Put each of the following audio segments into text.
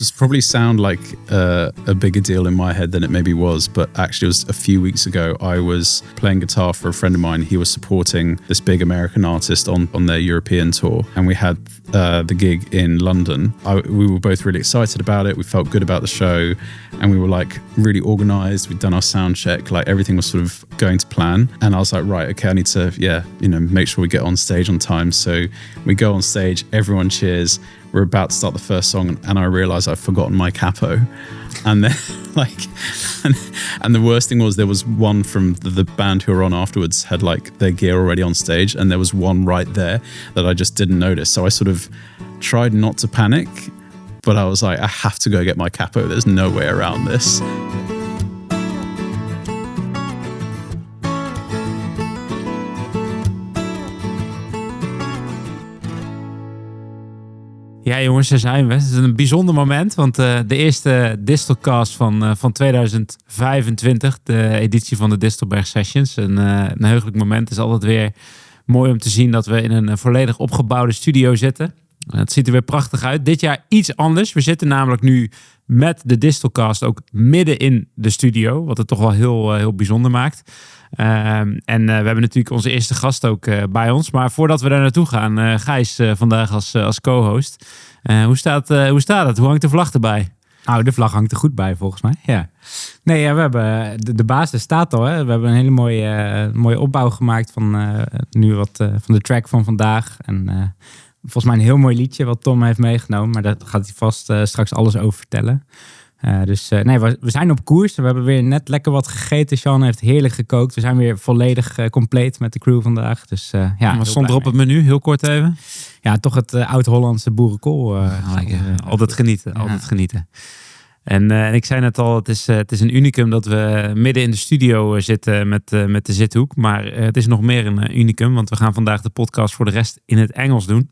This probably sound like a bigger deal in my head than it maybe was, but actually it was a few weeks ago. I was playing guitar for a friend of mine. He was supporting this big American artist on their European tour, and we had the gig in London. We were both really excited about it. We felt good about the show, and we were like really organized. We'd done our sound check, like everything was sort of going to plan. And I was like, right, okay, I need to, make sure we get on stage on time. So we go on stage, everyone cheers. We're about to start the first song, and I realized I've forgotten my capo. And then, and the worst thing was there was one from the band who were on afterwards had like their gear already on stage, and there was one right there that I just didn't notice. So I sort of tried not to panic, but I was like, I have to go get my capo. There's no way around this. Ja jongens, daar zijn we. Het is een bijzonder moment, want de eerste Distelcast van 2025, de editie van de Distelberg Sessions. Een heugelijk moment. Het is altijd weer mooi om te zien dat we in een volledig opgebouwde studio zitten. Het ziet er weer prachtig uit. Dit jaar iets anders. We zitten namelijk nu met de Distelcast ook midden in de studio, wat het toch wel heel bijzonder maakt. En we hebben natuurlijk onze eerste gast ook bij ons. Maar voordat we daar naartoe gaan, Gijs vandaag als co-host. Hoe staat het? Hoe hangt de vlag erbij? Nou, de vlag hangt er goed bij volgens mij. Ja. Nee, ja, we hebben de basis staat al. Hè. We hebben een hele mooie opbouw gemaakt van nu wat van de track van vandaag. En volgens mij een heel mooi liedje wat Tom heeft meegenomen. Maar daar gaat hij vast straks alles over vertellen. We zijn op koers. We hebben weer net lekker wat gegeten. Sean heeft heerlijk gekookt. We zijn weer volledig compleet met de crew vandaag. Dus, wat stond er op het menu? Heel kort even. Ja, toch het oud-Hollandse boerenkool. Altijd genieten. Altijd genieten. En ik zei net al, het is een unicum dat we midden in de studio zitten met de zithoek. Maar het is nog meer een unicum, want we gaan vandaag de podcast voor de rest in het Engels doen.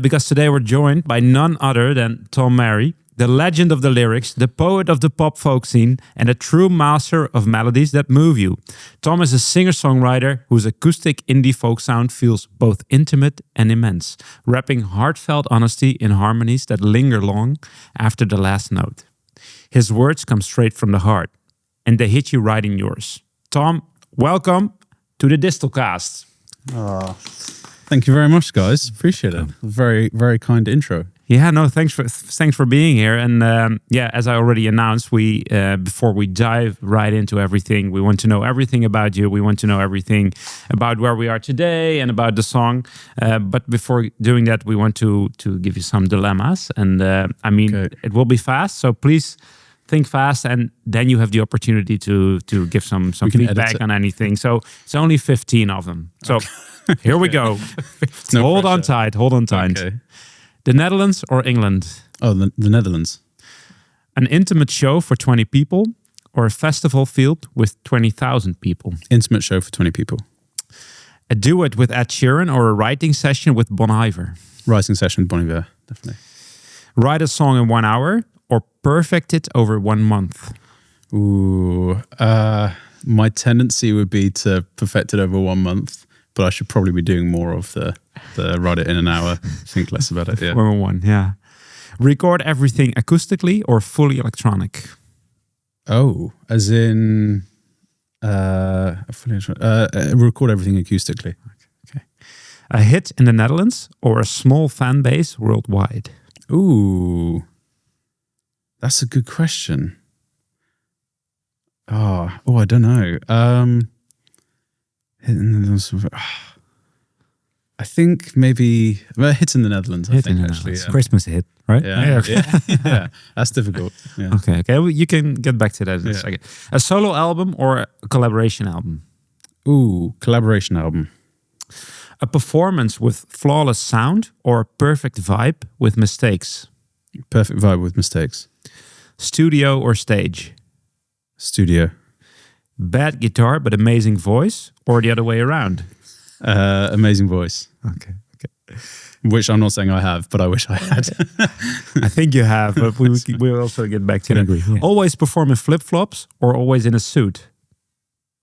Because today we're joined by none other than Tom Mary, the legend of the lyrics, the poet of the pop folk scene, and a true master of melodies that move you. Tom is a singer-songwriter whose acoustic indie folk sound feels both intimate and immense, wrapping heartfelt honesty in harmonies that linger long after the last note. His words come straight from the heart, and they hit you right in yours. Tom, welcome to the Distelcast. Oh, thank you very much, guys. Appreciate it. Very, very kind intro. Yeah, no, thanks for being here. And as I already announced, we before we dive right into everything, we want to know everything about you. We want to know everything about where we are today and about the song. But before doing that, we want to give you some dilemmas. And It will be fast, so please think fast, and then you have the opportunity to give some feedback on anything. So it's only 15 of them. So here we go. Hold on tight. Okay. The Netherlands or England? Oh, the Netherlands. An intimate show for 20 people or a festival field with 20,000 people? Intimate show for 20 people. A duet with Ed Sheeran or a writing session with Iver? Writing session with Iver, definitely. Write a song in 1 hour or perfect it over 1 month? Ooh, my tendency would be to perfect it over 1 month. But I should probably be doing more of the write it in an hour, think less about it. Yeah. 1, yeah. Record everything acoustically or fully electronic? Oh, as in record everything acoustically. Okay. A hit in the Netherlands or a small fan base worldwide? Ooh, that's a good question. Oh, I don't know. I think maybe hits in the Netherlands. I think actually, yeah. Christmas hit, right? Yeah. That's difficult. Yeah. Okay. Well, you can get back to that in a second. A solo album or a collaboration album? Ooh, collaboration album. A performance with flawless sound or a perfect vibe with mistakes? Perfect vibe with mistakes. Studio or stage? Studio. Bad guitar but amazing voice, or the other way around? Amazing voice. Okay. Which I'm not saying I have, but I wish I had. I think you have, but we'll also get back to that. Agree, yeah. Always perform in flip-flops or always in a suit?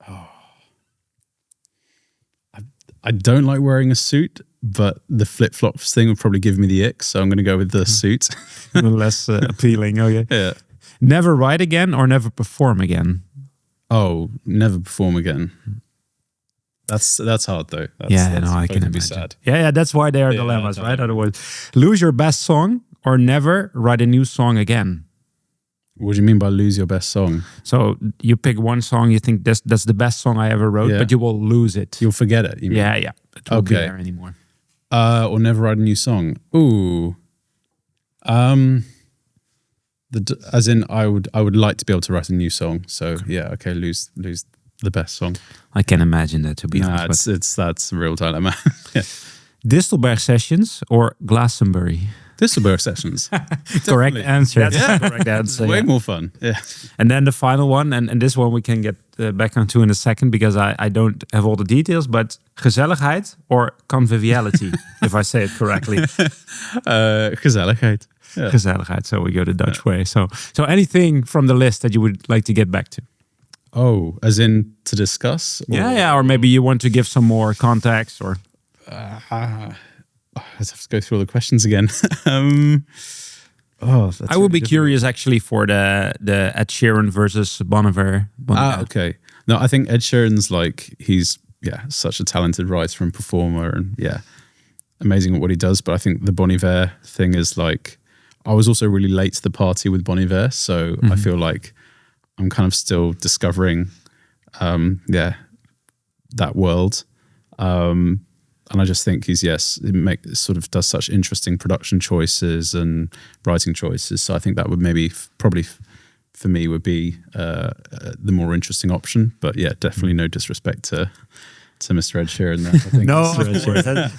Oh. I don't like wearing a suit, but the flip-flops thing would probably give me the ick, so I'm going to go with the suit. Less appealing. Okay. Yeah. Never write again or never perform again? Oh, never perform again. That's hard though. That's I can be imagine. sad. Yeah, that's why they are dilemmas, right? Otherwise, lose your best song or never write a new song again. What do you mean by lose your best song? So you pick one song, you think that's the best song I ever wrote, but you will lose it. You'll forget it. You mean? Yeah. It won't be there anymore. Or never write a new song. Ooh. As in, I would like to be able to write a new song. So yeah, okay, lose the best song. I can imagine that, to be honest. That's a real dilemma. Yeah. Distelberg sessions or Glastonbury? Distelberg sessions. Correct answer. That's the correct answer. Way more fun. Yeah. And then the final one, and this one we can get back onto in a second because I don't have all the details, but gezelligheid or conviviality, if I say it correctly. Gezelligheid. Yeah. Gezelligheid, so we go the Dutch way. So anything from the list that you would like to get back to? Oh, as in to discuss? Or maybe you want to give some more context or... I have to go through all the questions again. I would be curious actually for the Ed Sheeran versus Bon Iver. Okay. No, I think Ed Sheeran's he's such a talented writer and performer, and amazing at what he does. But I think the Bon Iver thing is I was also really late to the party with Bon Iver, so I feel like I'm kind of still discovering that world. And I just think he's does such interesting production choices and writing choices. So I think that would probably for me would be the more interesting option. But yeah, definitely no disrespect to Mr. Ed Sheeran there. I think no,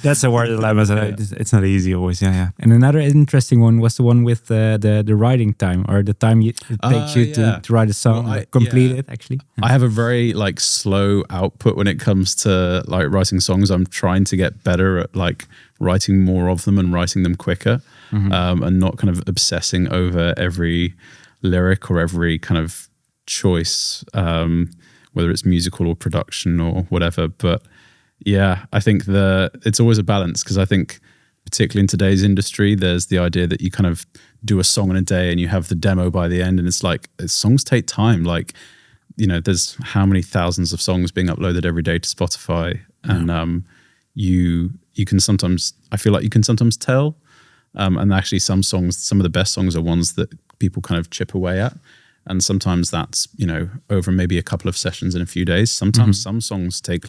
that's a word dilemma. It's not easy always. Yeah. And another interesting one was the one with the writing time, or the time it takes you to write a song, complete it. Actually, I have a very slow output when it comes to writing songs. I'm trying to get better at writing more of them and writing them quicker, and not kind of obsessing over every lyric or every kind of choice. Whether it's musical or production or whatever. But yeah, I think it's always a balance, because I think particularly in today's industry, there's the idea that you kind of do a song in a day and you have the demo by the end, and it's songs take time. There's how many thousands of songs being uploaded every day to Spotify, and you can sometimes, I feel like you can sometimes tell, and actually some of the best songs are ones that people kind of chip away at. And sometimes that's, over maybe a couple of sessions in a few days. Sometimes some songs take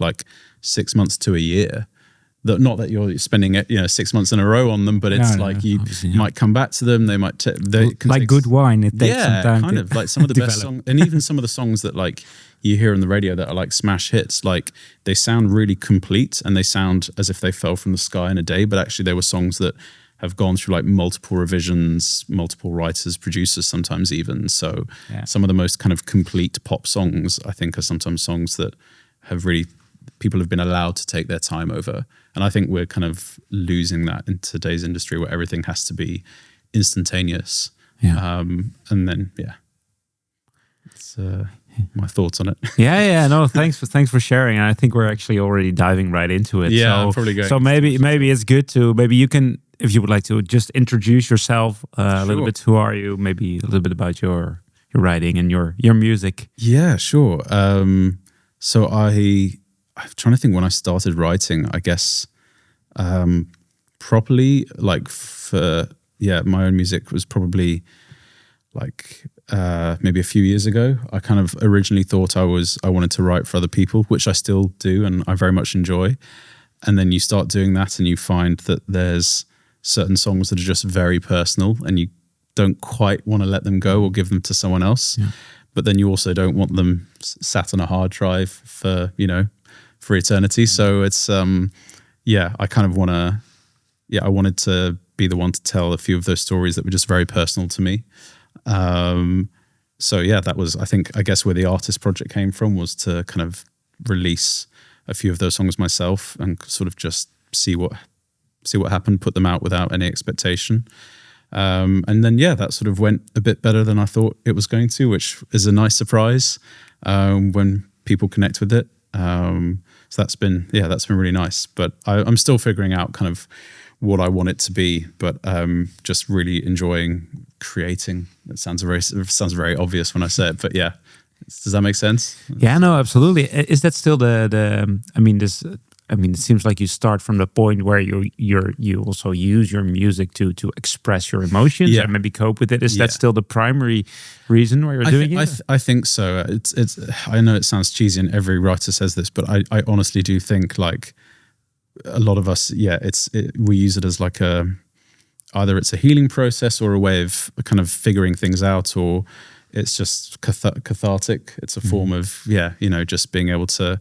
6 months to a year. Not that you're spending 6 months in a row on them, but it's you might come back to them. They might take good wine. It takes some time. Kind of some of the best songs, and even some of the songs that you hear on the radio that are smash hits. They sound really complete and they sound as if they fell from the sky in a day. But actually, they were songs that have gone through multiple revisions, multiple writers, producers, sometimes even. So some of the most kind of complete pop songs, I think, are sometimes songs that people have been allowed to take their time over. And I think we're kind of losing that in today's industry, where everything has to be instantaneous. Yeah. And then, it's my thoughts on it. No, thanks for sharing. I think we're actually already diving right into it. Yeah, I'm probably going. So maybe it's good to, maybe you can, if you would like to, just introduce yourself a little bit. Who are you? Maybe a little bit about your writing and your music. Yeah, sure. So I'm trying to think when I started writing, I guess properly, for my own music was probably maybe a few years ago. I kind of originally thought I wanted to write for other people, which I still do and I very much enjoy. And then you start doing that and you find that there's certain songs that are just very personal and you don't quite want to let them go or give them to someone else. Yeah. But then you also don't want them sat on a hard drive for eternity. So it's, I kind of I wanted to be the one to tell a few of those stories that were just very personal to me. That was, I guess where the artist project came from, was to kind of release a few of those songs myself and sort of just see what happened, put them out without any expectation. And then, that sort of went a bit better than I thought it was going to, which is a nice surprise when people connect with it. So that's been really nice. But I'm still figuring out kind of what I want it to be, but just really enjoying creating. It sounds very obvious when I say it, but yeah. Does that make sense? Yeah, no, absolutely. Is that still it seems like you start from the point where you also use your music to express your emotions and maybe cope with it. Is that still the primary reason why you're doing it? I think so. It's. I know it sounds cheesy, and every writer says this, but I honestly do think like a lot of us, we use it as like either it's a healing process or a way of kind of figuring things out, or it's just cathartic. It's a form of just being able to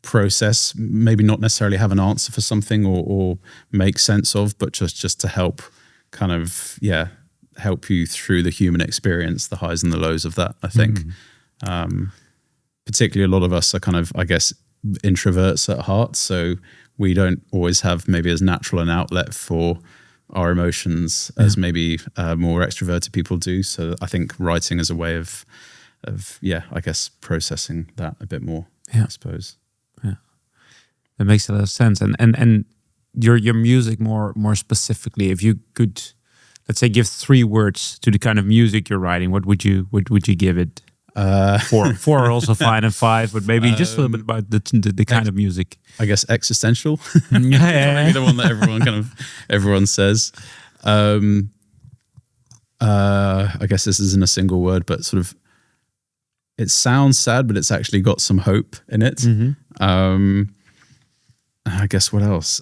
process, maybe not necessarily have an answer for something or make sense of, but just to help kind of help you through the human experience, the highs and the lows of that. I think particularly a lot of us are kind of, I guess, introverts at heart, so we don't always have maybe as natural an outlet for our emotions as maybe more extroverted people do. So I think writing is a way of I guess processing that a bit more, I suppose. Yeah, that makes a lot of sense. And your music more specifically, if you could, let's say, give 3 words to the kind of music you're writing, what would you give it? 4 are also fine, and 5, but maybe just a little bit about the kind of music. I guess existential. Maybe the one that everyone says. I guess this isn't a single word, but sort of it sounds sad, but it's actually got some hope in it. I guess what else?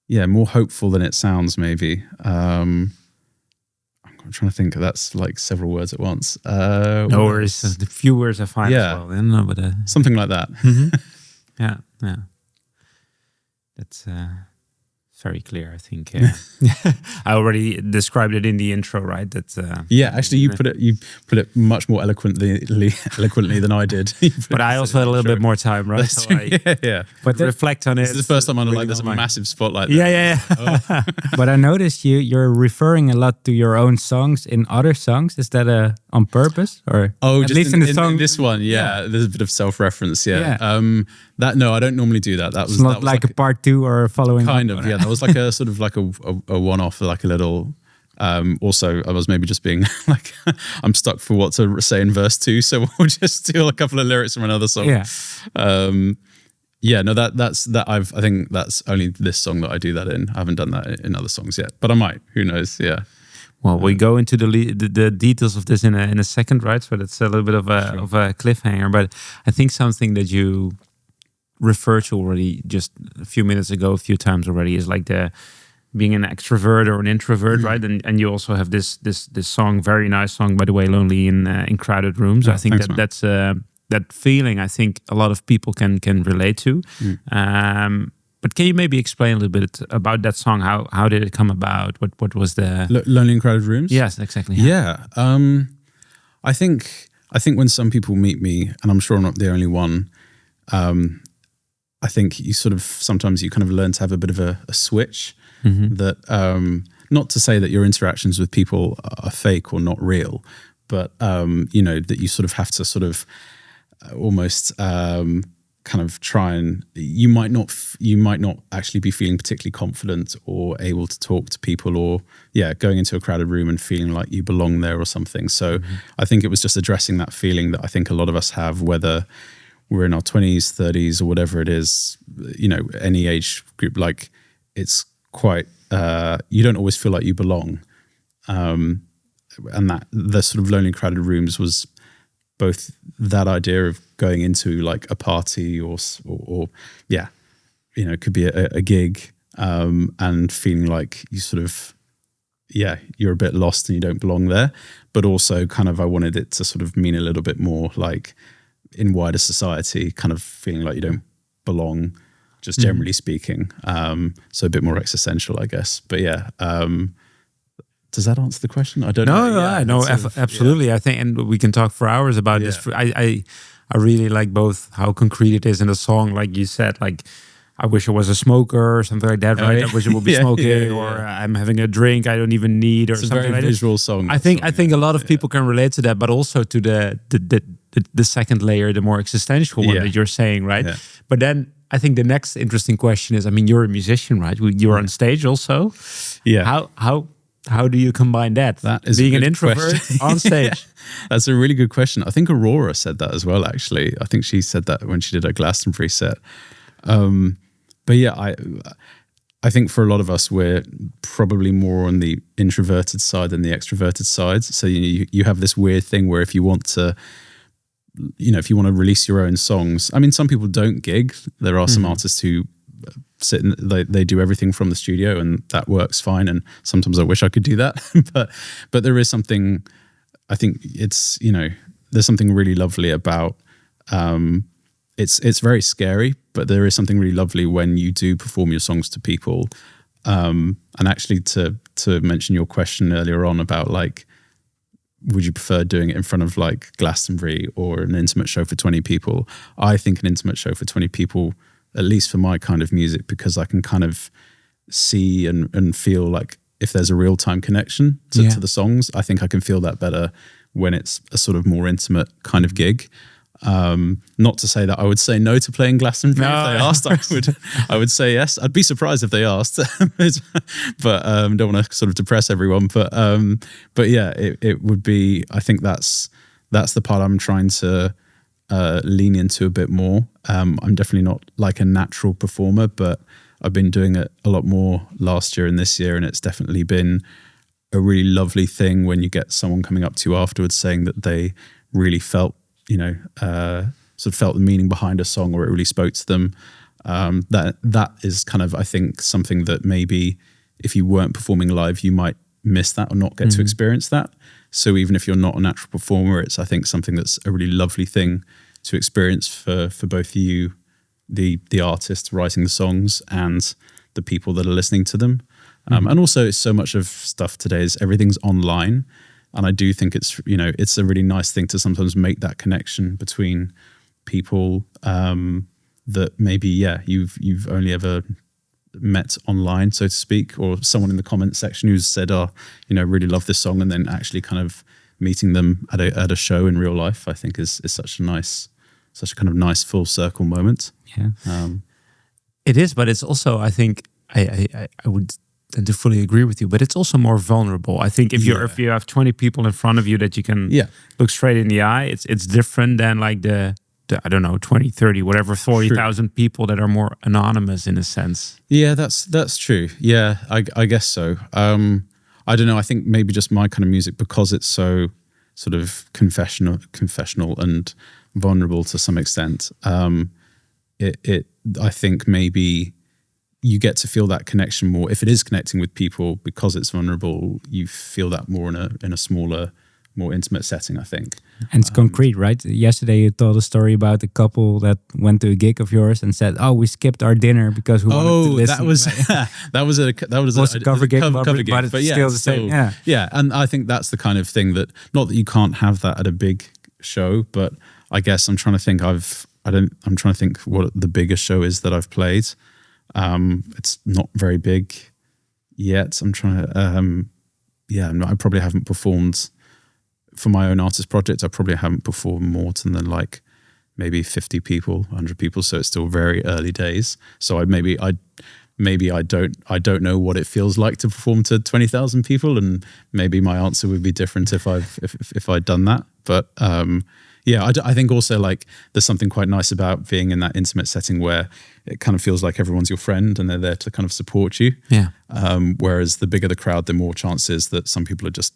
More hopeful than it sounds, maybe. I'm trying to think. That's like several words at once. No worries. The few words are fine as well. Then, but something like that. Yeah. That's very clear, I think. I already described it in the intro, right? That actually, you put it much more eloquently than I did. But I also had a little bit more time, right? So But reflect on it. This is the first time I'm like, there's a massive spotlight. Yeah. But I noticed you're referring a lot to your own songs in other songs. Is that on purpose, or at least in the song? In this one, there's a bit of self-reference. That no, I don't normally do that. It's not like a part 2 or following. Kind of, That was like a sort of like a one-off, like a little. Also, I was maybe just being like, I'm stuck for what to say in verse 2, so we'll just steal a couple of lyrics from another song. I think that's only this song that I do that in. I haven't done that in other songs yet, but I might. Who knows? Yeah. Well, we go into the details of this in a second, right? So that's a little bit of a cliffhanger. But I think something that you referred to already just a few minutes ago, a few times already, is like the being an extrovert or an introvert, right? And you also have this song, very nice song, by the way, "Lonely in Crowded Rooms." I think that's that feeling. I think a lot of people can relate to. But can you maybe explain a little bit about that song? How did it come about? What was the Lonely in Crowded Rooms? Yes, exactly. Yeah. I think when some people meet me, and I'm sure I'm not the only one, I think you sort of sometimes you kind of learn to have a bit of a switch that not to say that your interactions with people are fake or not real, but that you sort of have to sort of almost kind of try and you might not actually be feeling particularly confident or able to talk to people, or going into a crowded room and feeling like you belong there or something. So I think it was just addressing that feeling that I think a lot of us have, whether we're in our 20s, 30s, or whatever it is, any age group. Like it's quite you don't always feel like you belong, and that the sort of lonely crowded rooms was both that idea of going into like a party or it could be a gig, and feeling like you sort of you're a bit lost and you don't belong there, but also kind of I wanted it to sort of mean a little bit more like in wider society, kind of feeling like you don't belong, just generally speaking. So a bit more existential, I guess. But does that answer the question? I don't know. No, absolutely. Yeah. I think, and we can talk for hours about this. I really like both how concrete it is in the song, like you said, like I wish I was a smoker or something like that, right? I wish I would be smoking, or I'm having a drink I don't even need, or it's something a very like visual song. I think a lot of people can relate to that, but also to the second layer, the more existential one that you're saying, right? Yeah. But then I think the next interesting question is, I mean, you're a musician, right? You're on stage also. Yeah. How do you combine that? That is being an introvert on stage. That's a really good question. I think Aurora said that as well, actually. I think she said that when she did her Glastonbury set. But yeah, I think for a lot of us, we're probably more on the introverted side than the extroverted side. So you have this weird thing where if you want to, if you want to release your own songs, I mean, some people don't gig. There are some artists who sit and they do everything from the studio, and that works fine. And sometimes I wish I could do that, but there is something. I think it's there's something really lovely about. It's very scary, but there is something really lovely when you do perform your songs to people. And actually, to mention your question earlier on about like, would you prefer doing it in front of like Glastonbury or an intimate show for 20 people? I think an intimate show for 20 people, at least for my kind of music, because I can kind of see and feel like if there's a real-time connection to the songs, I think I can feel that better when it's a sort of more intimate kind of gig. Not to say that I would say no to playing Glastonbury if they asked. I would say yes. I'd be surprised if they asked, but don't want to sort of depress everyone. But yeah, it would be. I think that's the part I'm trying to lean into a bit more. I'm definitely not like a natural performer, but I've been doing it a lot more last year and this year, and it's definitely been a really lovely thing when you get someone coming up to you afterwards saying that they really felt. Sort of felt the meaning behind a song, or it really spoke to them. That is kind of, I think, something that maybe if you weren't performing live, you might miss that or not get to experience that. So even if you're not a natural performer, it's, I think, something that's a really lovely thing to experience for both you, the artist writing the songs, and the people that are listening to them. And also, so much of stuff today is everything's online. And I do think it's a really nice thing to sometimes make that connection between people that maybe you've only ever met online, so to speak, or someone in the comment section who's said, really love this song, and then actually kind of meeting them at a show in real life, I think is such a kind of nice full circle moment. Yeah, it is, but it's also, I think I would. And to fully agree with you, but it's also more vulnerable. I think if you have 20 people in front of you that you can look straight in the eye, it's different than like the I don't know, 20, 30, whatever, 40,000 people that are more anonymous in a sense. Yeah, that's true. Yeah, I guess so. I don't know. I think maybe just my kind of music, because it's so sort of confessional and vulnerable to some extent. I think maybe you get to feel that connection more. If it is connecting with people because it's vulnerable, you feel that more in a smaller, more intimate setting, I think. And it's concrete, right? Yesterday you told a story about a couple that went to a gig of yours and said, "Oh, we skipped our dinner because we wanted to listen." that was a cover gig, but it's still the same. Yeah, and I think that's the kind of thing that, not that you can't have that at a big show, but I guess I'm trying to think. I'm trying to think what the biggest show is that I've played. It's not very big yet. I'm trying to, I probably haven't performed for my own artist project. I probably haven't performed more than like maybe 50 people, 100 people. So it's still very early days. So I don't know what it feels like to perform to 20,000 people, and maybe my answer would be different if I'd done that. But I think also like there's something quite nice about being in that intimate setting where it kind of feels like everyone's your friend and they're there to kind of support you. Yeah. Whereas the bigger the crowd, the more chances that some people are just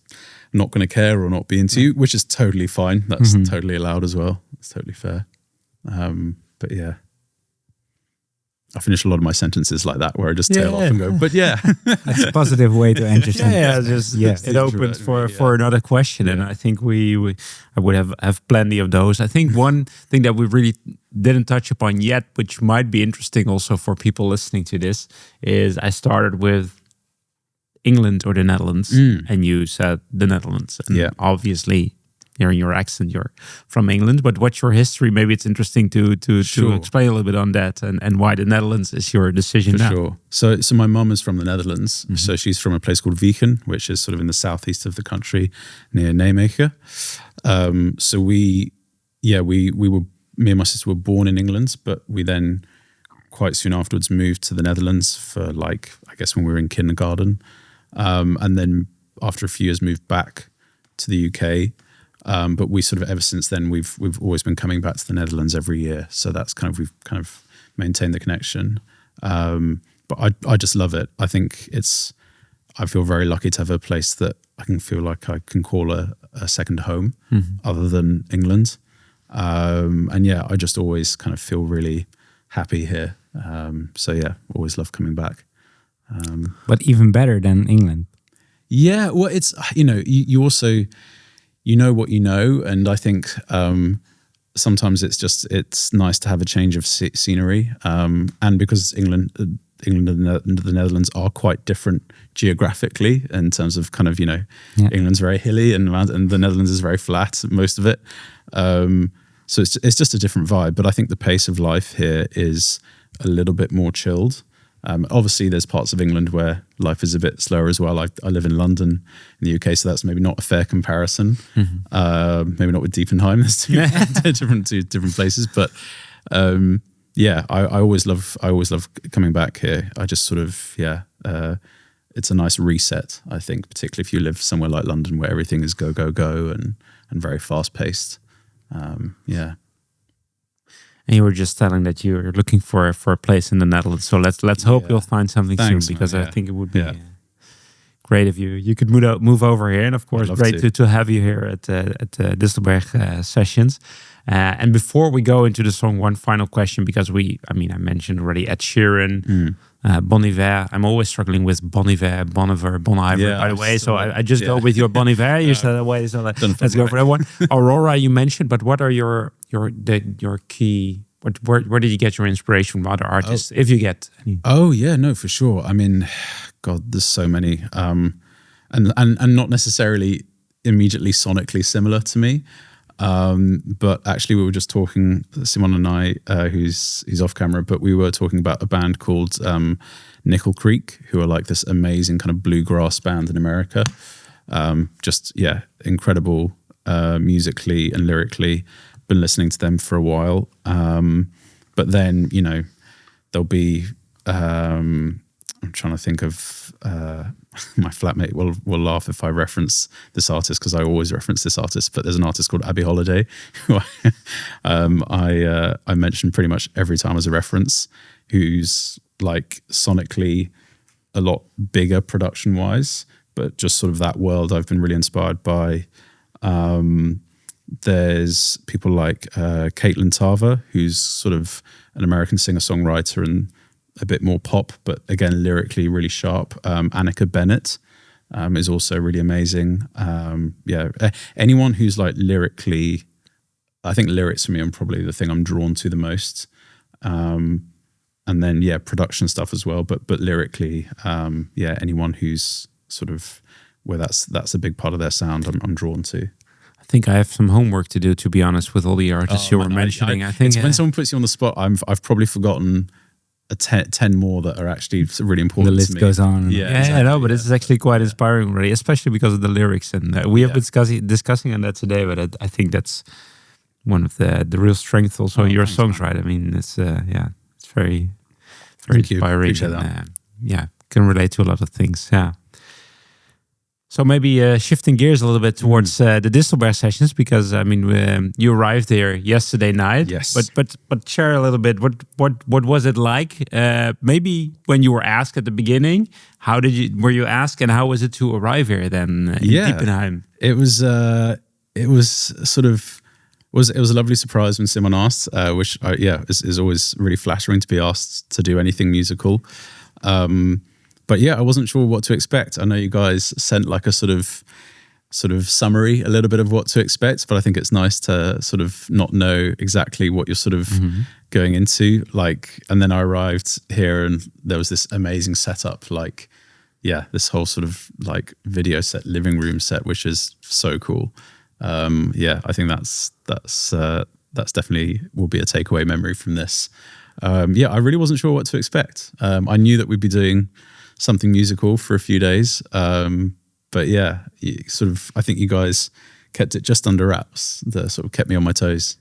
not going to care or not be into you, which is totally fine. That's totally allowed as well. It's totally fair. But yeah. I finish a lot of my sentences like that, where I just tail off and go, but yeah. That's a positive way to end your sentence. It opens for another question. And I think I would have plenty of those. I think one thing that we really didn't touch upon yet, which might be interesting also for people listening to this, is I started with England or the Netherlands, and you said the Netherlands. And obviously, hearing your accent, you're from England, but what's your history? Maybe it's interesting to explain a little bit on that and why the Netherlands is your decision now. Sure. So my mum is from the Netherlands. So she's from a place called Wijchen, which is sort of in the southeast of the country near Nijmegen. So we me and my sister were born in England, but we then quite soon afterwards moved to the Netherlands for I guess when we were in kindergarten. And then after a few years moved back to the UK. But we sort of ever since then we've always been coming back to the Netherlands every year. So that's we've kind of maintained the connection. But I just love it. I think I feel very lucky to have a place that I can feel like I can call a second home other than England. And yeah, I just always kind of feel really happy here. So yeah, always love coming back. But even better than England. Yeah, well, it's, you also, what you know. And I think sometimes it's nice to have a change of scenery. And because England and the Netherlands are quite different geographically in terms of kind of, England's very hilly and the Netherlands is very flat, most of it. So it's just a different vibe. But I think the pace of life here is a little bit more chilled. Obviously, there's parts of England where life is a bit slower as well. I live in London in the UK, so that's maybe not a fair comparison. Maybe not with Diepenheim. There's two different places, but yeah, I always love coming back here. I just sort of it's a nice reset. I think, particularly if you live somewhere like London where everything is go and very fast paced. Yeah. And you were just telling that you're looking for a place in the Netherlands. So let's hope you'll find something soon, because I think it would be great if you could move over here. And of course, great to have you here at the Distelberg sessions. And before we go into the song, one final question, because I mentioned already Ed Sheeran, Bon Iver. I'm always struggling with Bon Iver, Bon Iver, Bon Iver, by the way. So I just go with your Bon Iver. You said that way, so let's go for that one. Aurora, you mentioned, but what are your key? Where did you get your inspiration from other artists, if you get any? Oh yeah, no, for sure. I mean, God, there's so many, and not necessarily immediately sonically similar to me. But actually, we were just talking, Simon and I, he's off camera, but we were talking about a band called Nickel Creek, who are like this amazing kind of bluegrass band in America. Incredible musically and lyrically. Been listening to them for a while. But then, there'll be, I'm trying to think of, my flatmate will laugh if I reference this artist, because I always reference this artist, but there's an artist called Abby Holliday who I mention pretty much every time as a reference, who's like sonically a lot bigger production wise, but just sort of that world I've been really inspired by. There's people like Caitlin Tarver, who's sort of an American singer-songwriter and a bit more pop, but again, lyrically really sharp. Annika Bennett is also really amazing. Anyone who's like lyrically, I think lyrics for me are probably the thing I'm drawn to the most. And then, production stuff as well, but lyrically, anyone who's sort of where that's a big part of their sound, I'm drawn to. I think I have some homework to do, to be honest, with all the artists you were mentioning. I think when someone puts you on the spot, I've probably forgotten 10 more that are actually really important. The list to me. goes on. But this is actually quite inspiring already, especially because of the lyrics. And we have been discussing on that today, but I think that's one of the real strengths also your songs, right? I mean, it's very inspiring. And, can relate to a lot of things. Yeah. So maybe shifting gears a little bit towards the Distelberg sessions, because you arrived there yesterday night. Yes. But share a little bit. What was it like? Maybe when you were asked at the beginning, were you asked, and how was it to arrive here then in Diepenheim? It was a lovely surprise when Simon asked, which is always really flattering to be asked to do anything musical. But I wasn't sure what to expect. I know you guys sent like a sort of summary, a little bit of what to expect, but I think it's nice to sort of not know exactly what you're sort of going into. And then I arrived here and there was this amazing setup, this whole sort of like video set, living room set, which is so cool. I think that's definitely will be a takeaway memory from this. I really wasn't sure what to expect. I knew that we'd be doing something musical for a few days. I think you guys kept it just under wraps. That sort of kept me on my toes.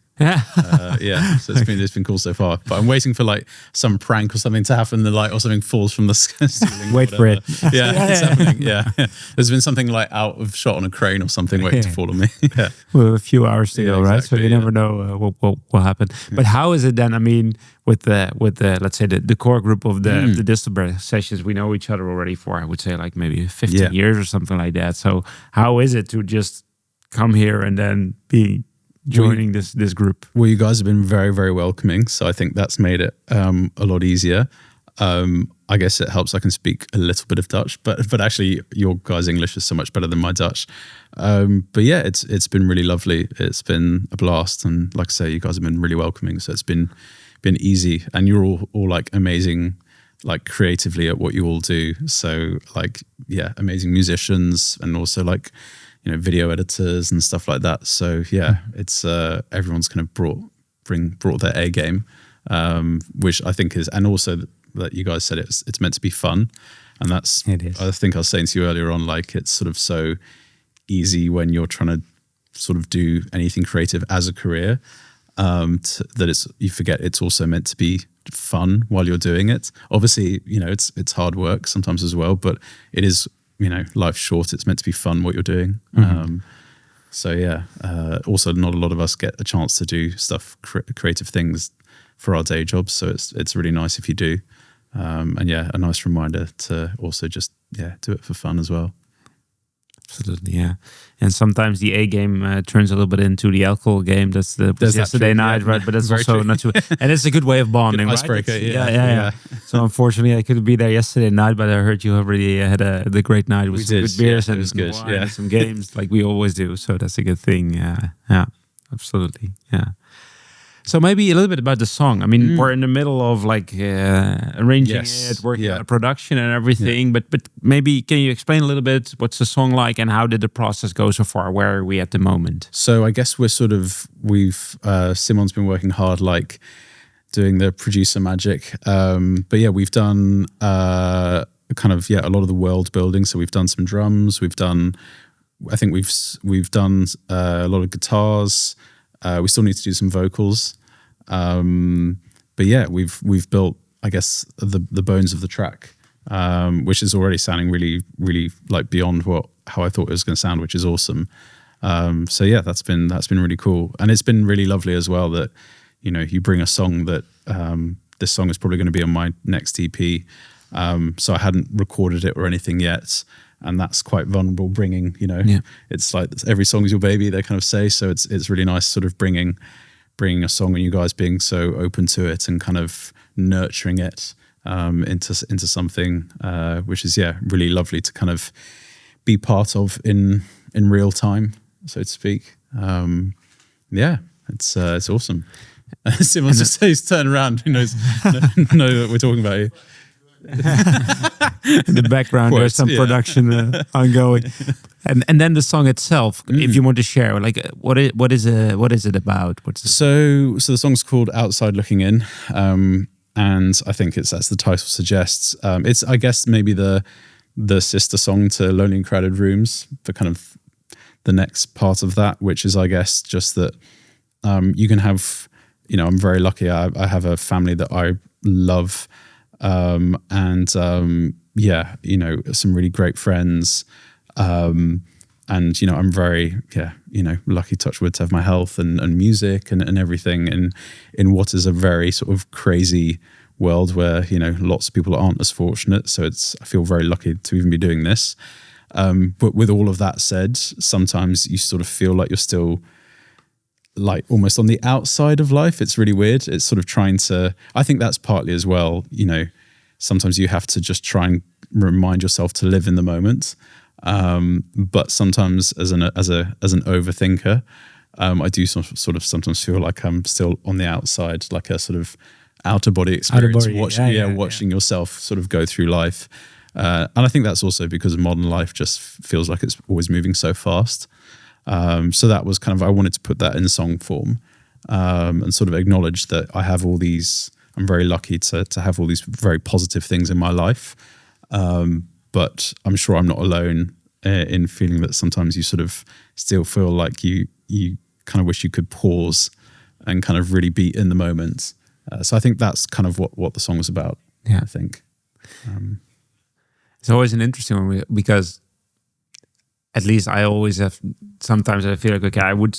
So it's been cool so far. But I'm waiting for like some prank or something to happen. The light or something falls from the ceiling. Wait for it. It's happening. Yeah. There's been something like out of shot on a crane or something waiting to fall on me. Yeah. Well, a few hours to go, right? Exactly, So you never know what will happen. But how is it then? I mean, with the let's say the core group of the Distelberg sessions, we know each other already for, I would say, like maybe 15 years or something like that. So how is it to just come here and then be joining this group? Well, you guys have been very, very welcoming. So I think that's made it a lot easier. I guess it helps I can speak a little bit of Dutch, but actually your guys' English is so much better than my Dutch. But yeah, it's been really lovely. It's been a blast. And like I say, you guys have been really welcoming. So it's been easy. And you're all like amazing, like creatively at what you all do. So like, yeah, amazing musicians and also like, video editors and stuff like that. So yeah, it's everyone's kind of brought their A game, which I think is, and also that you guys said it's meant to be fun, and that's it is. I think I was saying to you earlier on, like it's sort of so easy when you're trying to sort of do anything creative as a career, that you forget it's also meant to be fun while you're doing it. Obviously, it's hard work sometimes as well, but it is. Life's short. It's meant to be fun what you're doing. So yeah. Also, not a lot of us get a chance to do stuff, creative things, for our day jobs. So it's really nice if you do. And yeah, a nice reminder to also just do it for fun as well. Absolutely, yeah. And sometimes the A game turns a little bit into the alcohol game. That's yesterday night, right? But that's also true. Not too. And it's a good way of bonding, good right? Icebreaker, Yeah. So unfortunately, I couldn't be there yesterday night, but I heard you already had the great night with some good beers and it was good. wine and some games, like we always do. So that's a good thing. Yeah, absolutely. Yeah. So maybe a little bit about the song. I mean, we're in the middle of like arranging it, working on the production and everything. But maybe can you explain a little bit what's the song like and how did the process go so far? Where are we at the moment? So I guess we've Simon's been working hard, like doing the producer magic. But yeah, we've done a lot of the world building. So we've done some drums. We've done a lot of guitars. We still need to do some vocals, but yeah, we've built, I guess, the bones of the track, which is already sounding really, really like beyond how I thought it was going to sound, which is awesome. So yeah, that's been really cool, and it's been really lovely as well that you bring a song that this song is probably going to be on my next EP. So I hadn't recorded it or anything yet. And that's quite vulnerable bringing, it's like every song is your baby, they kind of say. So it's really nice sort of bringing a song and you guys being so open to it and kind of nurturing it into something, which is, really lovely to kind of be part of in real time, so to speak. It's awesome. Simon just says, turn around, who knows that we're talking about you. In the background, there's some production ongoing, and then the song itself. If you want to share, like, what is it about? So the song's called "Outside Looking In," and I think it's as the title suggests. It's, I guess, maybe the sister song to "Lonely and Crowded Rooms" for kind of the next part of that, which is, I guess, just that you can have. I'm very lucky. I have a family that I love. Some really great friends. And, I'm very, lucky, touch wood, to have my health and music and everything in what is a very sort of crazy world where, lots of people aren't as fortunate. So I feel very lucky to even be doing this. But with all of that said, sometimes you sort of feel like you're still like almost on the outside of life. It's really weird. It's sort of trying to, I think that's partly as well, sometimes you have to just try and remind yourself to live in the moment. But sometimes as an overthinker, I do sort of sometimes feel like I'm still on the outside, like a sort of outer body experience, watching yourself sort of go through life. And I think that's also because modern life just feels like it's always moving so fast. So that was kind of, I wanted to put that in song form, and sort of acknowledge that I have all these, I'm very lucky to have all these very positive things in my life. But I'm sure I'm not alone in feeling that sometimes you sort of still feel like you kind of wish you could pause and kind of really be in the moment. So I think that's kind of what the song was about. Yeah. I think. It's always an interesting one because at least I always have, sometimes I feel like, okay, I would,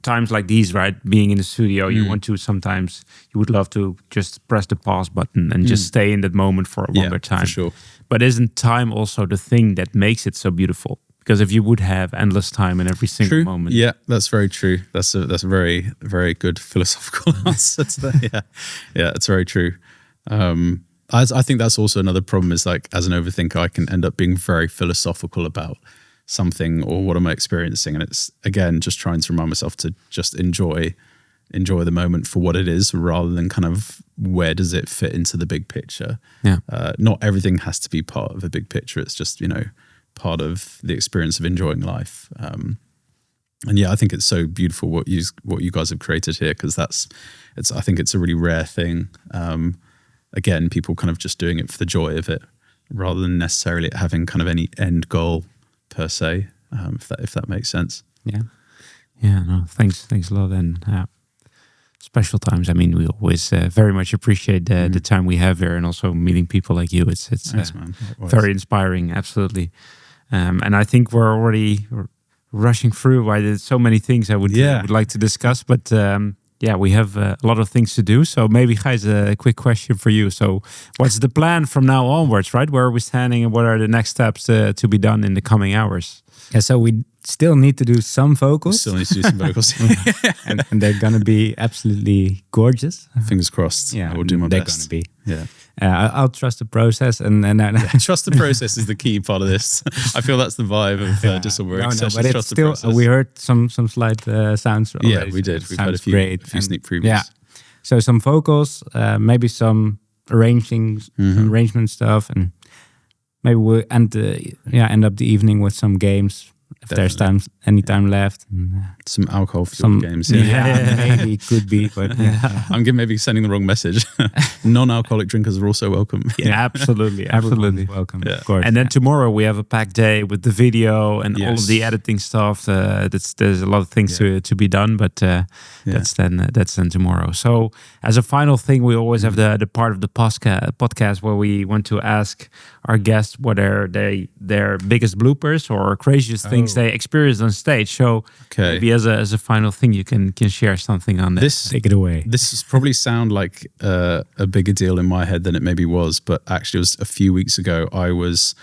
times like these, right? Being in the studio, you want to, sometimes you would love to just press the pause button and just stay in that moment for a longer time. For sure. But isn't time also the thing that makes it so beautiful? Because if you would have endless time in every single moment. Yeah, that's very true. That's a very, very good philosophical answer to that. Yeah, it's very true. I think that's also another problem is like as an overthinker, I can end up being very philosophical about something or what am I experiencing. And it's, again, just trying to remind myself to just enjoy the moment for what it is rather than kind of where does it fit into the big picture. Yeah. Not everything has to be part of a big picture. It's just, part of the experience of enjoying life. And yeah, I think it's so beautiful what you guys have created here because I think it's a really rare thing. Again, people kind of just doing it for the joy of it rather than necessarily having kind of any end goal per se, if that makes sense. Yeah, no, thanks a lot. And special times, I mean, we always very much appreciate the time we have here and also meeting people like you. It's Thanks, man. very inspiring, absolutely. And I think we're already rushing through why there's so many things I would like to discuss, but we have a lot of things to do. So maybe, Gijs, a quick question for you. So what's the plan from now onwards, right? Where are we standing and what are the next steps to be done in the coming hours? Yeah, so we still need to do some vocals. Still need to do some vocals. and they're going to be absolutely gorgeous. Fingers crossed. I will do my best. They're going to be. Yeah. I'll trust the process and trust the process is the key part of this. I feel that's the vibe of Distelberg. But it's still we heard some slight sounds already. Yeah, we did. We've had a few sneak previews. Yeah. So some vocals, maybe some arrangement stuff, and maybe we'll end up the evening with some games. If there's any time left. Some alcohol-fueled games. Maybe could be, but I'm maybe sending the wrong message. Non-alcoholic drinkers are also welcome. Yeah, absolutely. Welcome, yeah. of course. And then tomorrow we have a packed day with the video and all of the editing stuff. There's a lot of things to be done, but that's then tomorrow. So as a final thing, we always have the part of the podcast where we want to ask our guests what are their biggest bloopers or craziest things they experienced on stage. So maybe as a final thing, you can share something on this. Take it away. This probably sound like a bigger deal in my head than it maybe was, but actually it was a few weeks ago. I was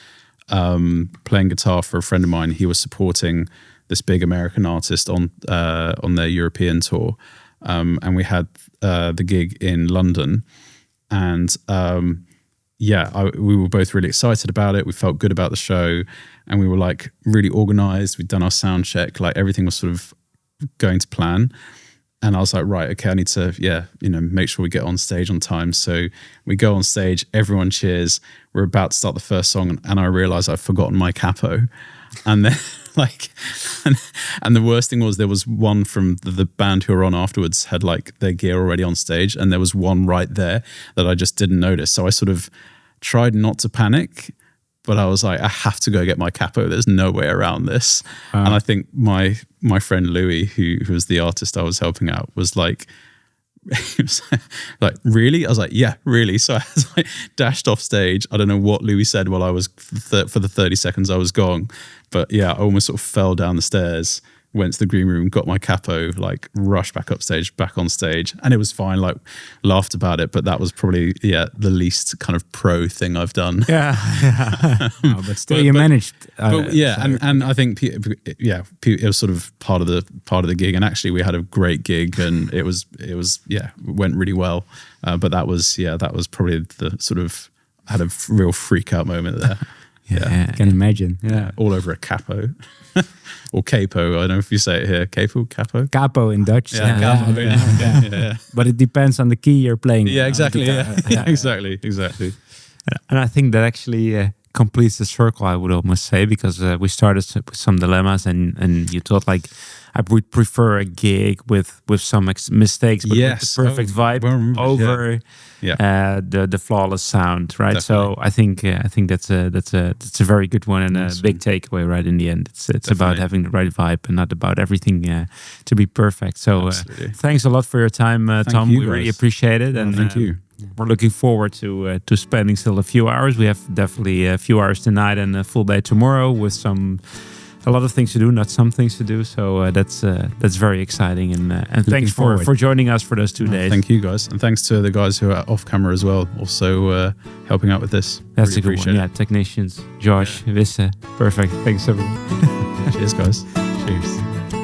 playing guitar for a friend of mine. He was supporting this big American artist on their European tour, and we had the gig in London, and we were both really excited about it. We felt good about the show, and we were like really organized. We'd done our sound check, like everything was sort of going to plan. And I was like, right, okay, I need to, make sure we get on stage on time. So we go on stage, everyone cheers. We're about to start the first song, and I realized I've forgotten my capo. And then and the worst thing was there was one from the band who were on afterwards had like their gear already on stage, and there was one right there that I just didn't notice. So I sort of tried not to panic, but I was like, I have to go get my capo. There's no way around this. And I think my friend Louis, who was the artist I was helping out, was like, he was like, really? I was like, yeah, really. So I was like, dashed off stage. I don't know what Louis said while I was for the 30 seconds I was gone, but yeah, I almost sort of fell down the stairs, went to the green room, got my capo, like rushed back on stage, and it was fine. Like laughed about it, but that was probably the least kind of pro thing I've done. But still, you managed. And I think it was sort of part of the gig, and actually we had a great gig, and it went really well. But that was probably the sort of had a real freak out moment there. I can imagine. Yeah, all over a capo. Or capo, I don't know if you say it here. Capo? Capo in Dutch. Yeah. But it depends on the key you're playing. Yeah, exactly. Exactly. And I think that actually completes the circle, I would almost say, because we started with some dilemmas, and you thought like I would prefer a gig with some mistakes, but with the perfect vibe over the flawless sound, right? Definitely. So I think that's a very good one and a big takeaway, right? In the end, it's about having the right vibe and not about everything to be perfect. So thanks a lot for your time, Tom. We really appreciate it, and thank you. We're looking forward to spending still a few hours. We have definitely a few hours tonight and a full day tomorrow with a lot of things to do, not some things to do. So that's very exciting. And thanks for joining us for those 2 days. Thank you, guys. And thanks to the guys who are off camera as well, also helping out with this. That's really a good one. Yeah, technicians, Josh, Wisse. Perfect. Thanks, everyone. Cheers, guys. Cheers.